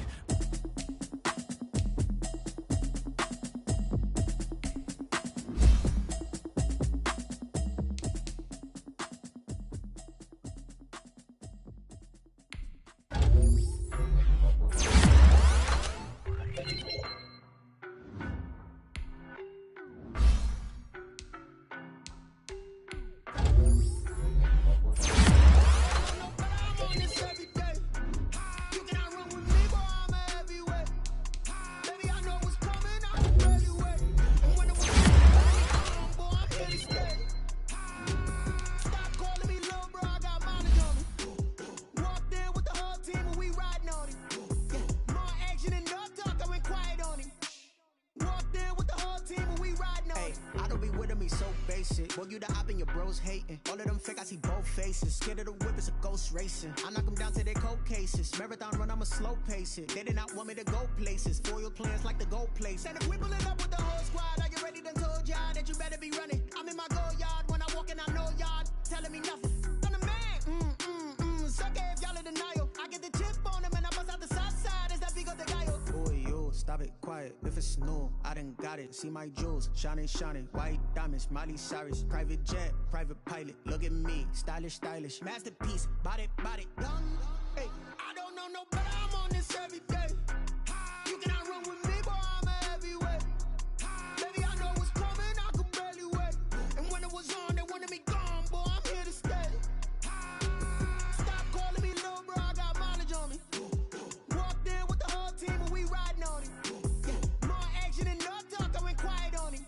Boy, you the op and your bros hating. All of them fake, I see both faces. Scared of the whip, it's a ghost racing. I knock them down to their cold cases. Marathon run, I'ma slow pace it. They did not want me to go places. Foil plans like the go place. And if we pulling up with the whole squad, are you ready? Done told y'all that you better be running. I'm in my go yard. When I walk in, I know y'all telling me nothing. I'm the man. Suck it if y'all in denial. I get the chip on them and I bust out the south side. It's that Vigo de Gallo. Boy, yo, stop it, quiet. If it's new, I done got it. See my jewels, shining, shining. White diamonds, Miley Cyrus. Private jet, private pilot. Look at me, stylish, stylish. Masterpiece, body, done. Hey, I don't know no better. I'm on this every day. You cannot run with me, boy, I'm a heavyweight. Baby, I know what's coming, I could barely wait. And when it was on, they wanted me gone, boy, I'm here to stay. Stop calling me little bro, I got mileage on me. Walked in with the whole team and we riding on it. Yeah, more action and no talk, I went quiet on him.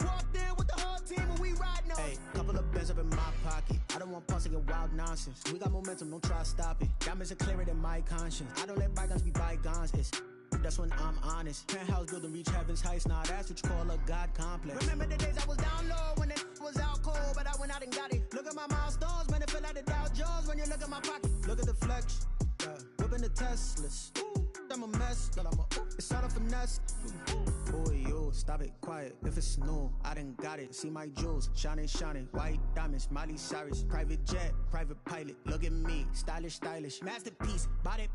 Walked in with the whole team and we riding on it. Hey, couple of bands up in my pocket. I don't want pause to get wild nonsense. We got momentum, don't try to stop it. Diamonds are clearer than my conscience. I don't let bygones be bygones. It's that's when I'm honest. Penthouse building reach heaven's heights. Nah, that's what you call a God complex. Remember the days I was down low when it was out cold, but I went out and got it. Look at my milestones, man, it feel like the Dow Jones when you look at my pocket. Look at the flex, whipping the Teslas. I'm a mess, but it's all a finesse. Boy, yo, stop it, quiet. If it's new, I done got it. See my jewels, shining, shining. White diamonds, Miley Cyrus. Private jet, private pilot. Look at me, stylish, stylish. Masterpiece, body,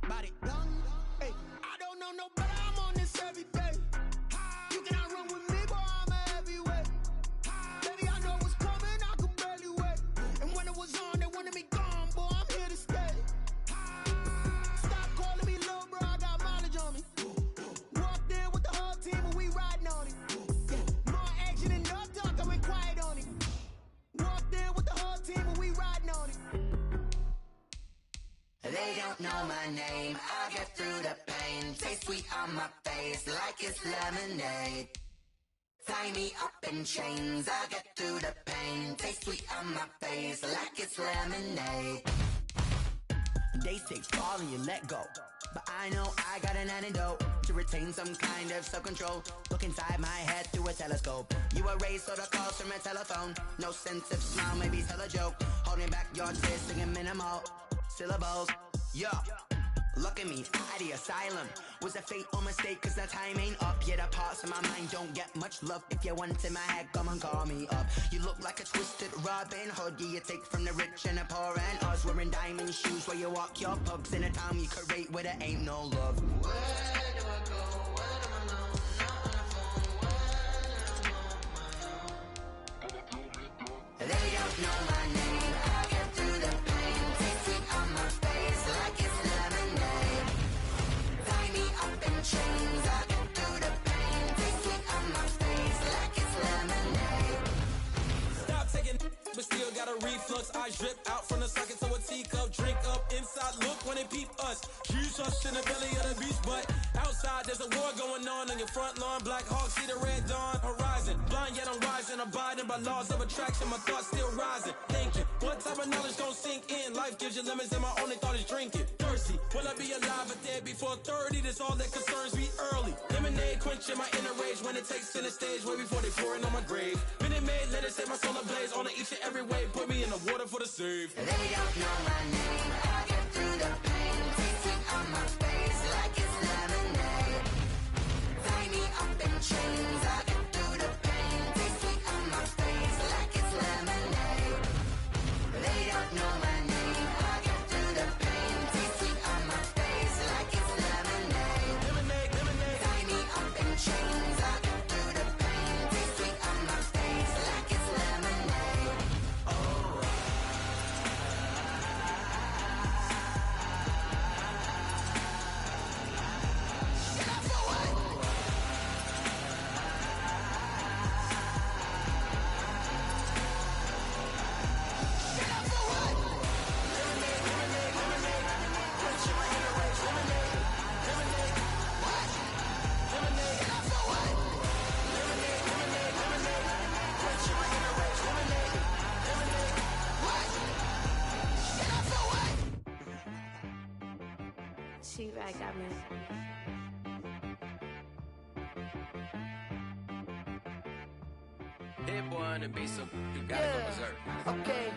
done. Hey, I don't know no better. I'm on this every day. You cannot run with me, boy, I'm a heavyweight. Baby, I know what's coming, I could barely wait. And when it was on, they wanted me gone, boy, I'm here to stay. Stop calling me little bro, I got mileage on me. Walked in with the whole team and we riding on it. Yeah, more action and no talk, I went quiet on it. Walked in with the whole team and we riding on it. They don't know my name, I get through the pain. Taste sweet on my face like it's lemonade. Tie me up in chains, I get through the pain. Taste sweet on my face like it's lemonade. They say fall and you let go, but I know I got an antidote to retain some kind of self-control. Look inside my head through a telescope. You erase all the calls from a telephone. No sense of smile, maybe tell a joke. Holding back your tears, singing minimal syllables. Yeah, look at me, at the asylum. Was a fate or mistake, cause the time ain't up. Yet the parts of my mind don't get much love. If you want in my head, come and call me up. You look like a twisted Robin Hood. Yeah, you take from the rich and the poor and us. Wearing diamond shoes where you walk your pugs in a town you create where there ain't no love. Where do I go? Where do I know? Not on the phone. Where am I on my own? They don't know my name. I get through the pain. Taste sweet on my face like it's lemonade. Tie me up in chains. I get through the pain. Taste sweet on my face like it's lemonade. Stop taking, but still got a reflux. I drip out from the socket to a teacup. Drink up inside. Look when they peep us. Use us in the belly of the beach, but outside there's a war going on your front lawn. Black Hawk see the red dawn horizon. Blind yet I'm rising, abiding by laws of attraction. My thoughts still rising. Thinking, what type of knowledge don't sink in? Life gives you lemons and my only thought is drinking. Thirsty, Will I be alive or dead before 30? That's all that concerns me early. Lemonade quenching my inner rage when it takes center stage way before they pour it on my grave. Minute Maid, let it set my soul ablaze on each and every way. Put me in the water for the save. They don't know my name. I get through the pain. Tasting on my face like it's lemonade. Tie me up in chains. I get through the pain. Tasting on my face like it's lemonade. They don't know my name. I get through the pain. Tasting on my face like it's lemonade. Lemonade, lemonade. Tie me up in chains. I get through the pain. Tasting on my face like it's lemonade. She right, got me. Hit boy on the beat, so you gotta go berserk. Okay.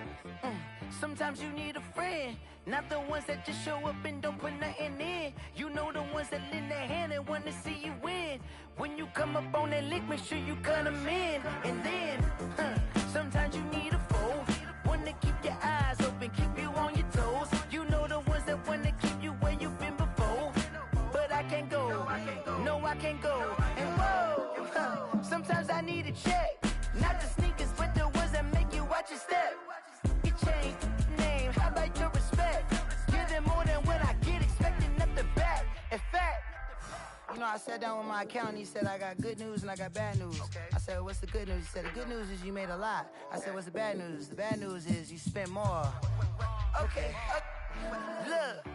Sometimes you need a friend, not the ones that just show up and don't put nothing in. You know the ones that lend their hand and want to see you win. When you come up on that lick, make sure you cut them in. And then, sometimes you need a foe, one to keep your eyes open, keep you on your toes. You know the ones that want to keep you where you've been before. But I can't go, no I can't go. And whoa, sometimes I need a check. Not the sneakers, but the ones that make you watch your step. You change name, how about your respect? Give them more than what I get, expecting nothing back. In fact, you know, I sat down with my accountant, he said, I got good news and I got bad news. I said, what's the good news? He said, the good news is you made a lot. I said, what's the bad news? The bad news is you spent more. Okay. Look,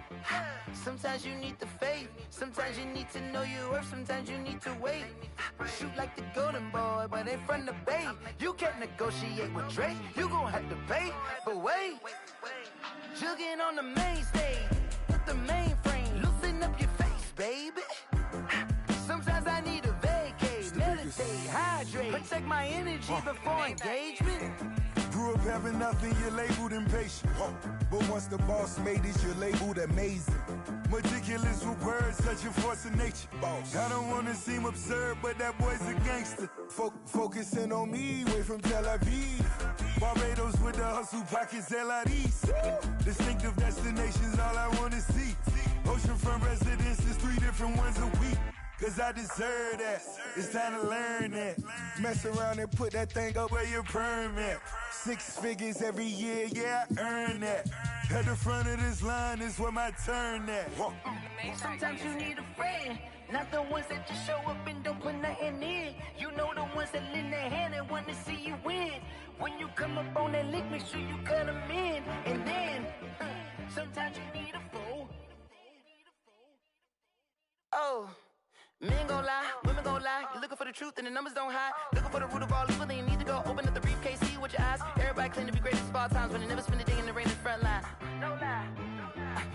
sometimes you need the faith, sometimes you need to know your worth, sometimes you need to wait. Shoot like the golden boy, but in front of Bay. You can't negotiate with Drake, you gon' have to pay. But wait, jugging on the main stage with the mainframe, loosen up your face, baby. Sometimes I need a vacate, meditate, hydrate, protect my energy before engagement. Grew up having nothing, you're labeled impatient. But once the boss made it, you're labeled amazing. Meticulous with words, such a force of nature. I don't wanna seem absurd, but that boy's a gangster. Focusing on me, way from Tel Aviv. Barbados with the hustle pockets, LIDs. Distinctive destinations, all I wanna see. Oceanfront residences, 3 different ones a week. Cause I deserve that, it's time to learn that. Mess around and put that thing up where your permit. 6 figures every year, yeah, I earn that. At the front of this line is where my turn at. Sometimes you need a friend, not the ones that just show up and don't put nothing in. You know the ones that lend their hand and want to see you win. When you come up on that lick, make sure you cut them in. And then, sometimes you need a foe. Oh. Men gon' lie, women gon' lie. You're looking for the truth and the numbers don't hide. Looking for the root of all evil, then you need to go open up the briefcase, see with your eyes. Everybody claim to be greatest of all times, but they never spend a day in the rain in the front line. No lie.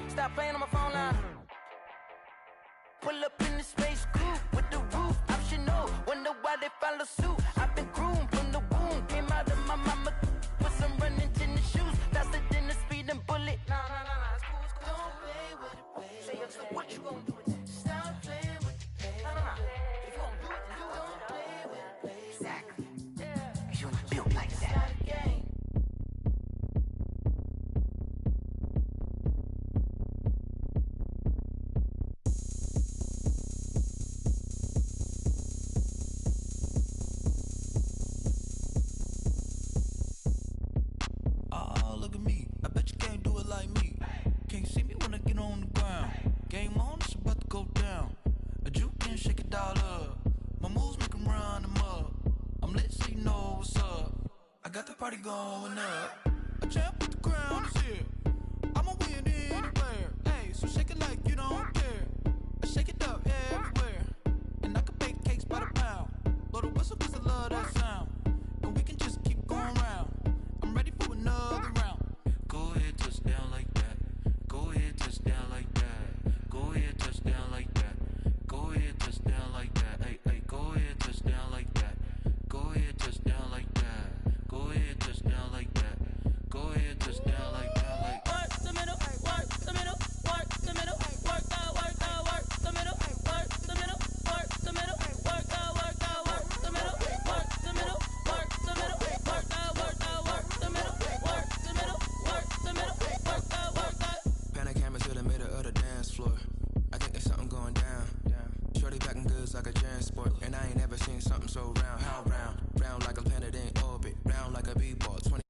Stop playing on my phone line. Pull up in the space coupe with the roof optional. Wonder why they follow suit. I've been groomed from the womb. Came out of my mama with some running tennis shoes. Faster than the speeding bullet. Nah, it's cool, it's cool. Don't play with it, baby. Say so what you gon' do with it? Stop playing with it. If you gon' do it, then don't play with it, baby. Exactly. Yeah. Cause you ain't built like that. It's not a game. Oh, look at me. I bet you can't do it like me. Can't see me when I get on the ground. Game on, it's about to go down. A juke and shake it all up. My moves make 'em run them up. I'm lit so you know what's up. I got the party going up. A champ with the crown is here. I'ma win anywhere. Hey, so shake it like you don't care. I shake it up everywhere. And I can bake cakes by the pound. Blow the whistle 'cause I love that sound. And we can just keep going round. I'm ready for another round. Go ahead, touch down like that. Go ahead, touch down like that. like a transport. And I ain't never seen something so round. How round? Round like a planet in orbit. Round like a b-ball. 20